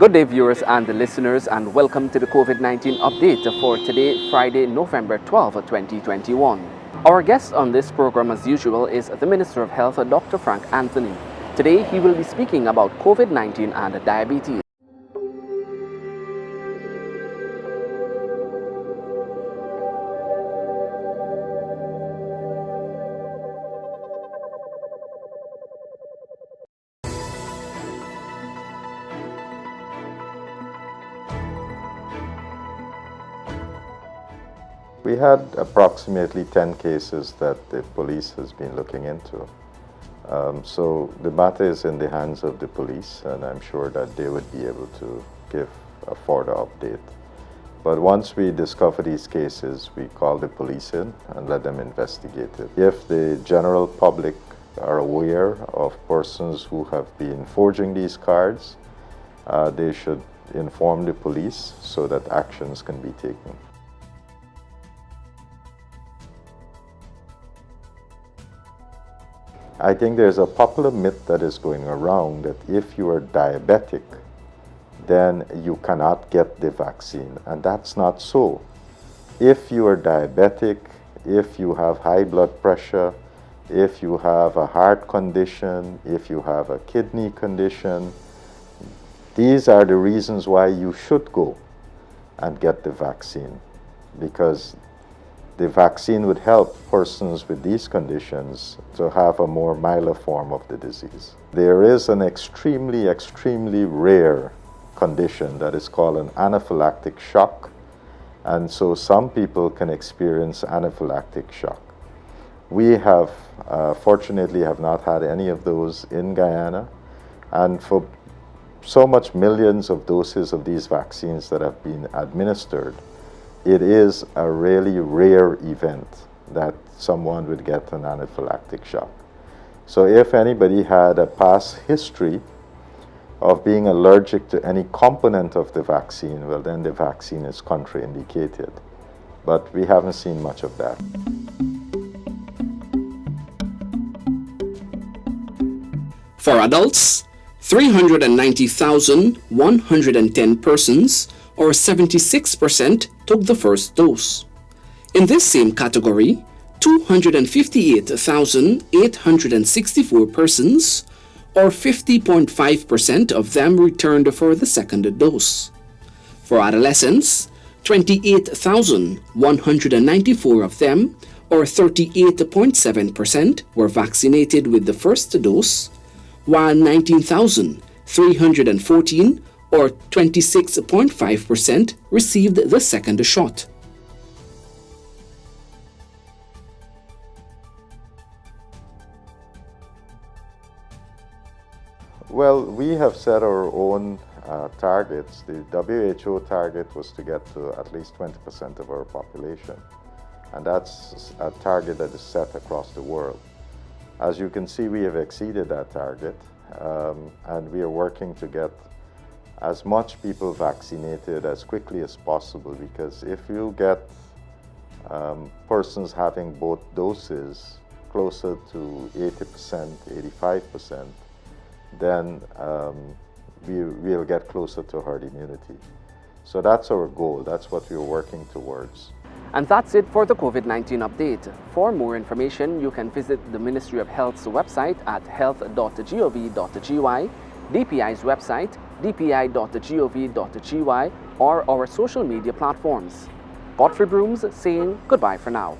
Good day, viewers and listeners, and welcome to the COVID-19 update for today, Friday, November 12, 2021. Our guest on this program, as usual, is the Minister of Health, Dr. Frank Anthony. Today, he will be speaking about COVID-19 and diabetes. We had approximately 10 cases that the police has been looking into. So the matter is in the hands of the police, and I'm sure that they would be able to give a further update. But once we discover these cases, we call the police in and let them investigate it. If the general public are aware of persons who have been forging these cards, they should inform the police so that actions can be taken. I think there's a popular myth that is going around that if you are diabetic, then you cannot get the vaccine, and that's not so. If you are diabetic, if you have high blood pressure, if you have a heart condition, if you have a kidney condition, these are the reasons why you should go and get the vaccine, because the vaccine would help persons with these conditions to have a more milder form of the disease. There is an extremely rare condition that is called an anaphylactic shock, and so some people can experience anaphylactic shock. We have, fortunately, have not had any of those in Guyana, and for so much millions of doses of these vaccines that have been administered, it is a really rare event that someone would get an anaphylactic shock. So if anybody had a past history of being allergic to any component of the vaccine, well, then the vaccine is contraindicated. But we haven't seen much of that. For adults, 390,110 persons, or 76%, took the first dose. In this same category, 258,864 persons, or 50.5% of them, returned for the second dose. For adolescents, 28,194 of them, or 38.7%, were vaccinated with the first dose, while 19,314, or 26.5%, received the second shot. Well, we have set our own targets. The WHO target was to get to at least 20% of our population, and that's a target that is set across the world. As you can see, we have exceeded that target, and we are working to get as much people vaccinated as quickly as possible, because if you get persons having both doses closer to 80%, 85%, then we'll get closer to herd immunity. So that's our goal. That's what we're working towards. And that's it for the COVID-19 update. For more information, you can visit the Ministry of Health's website at health.gov.gy, DPI's website, dpi.gov.gy, or our social media platforms. Godfrey Brooms saying goodbye for now.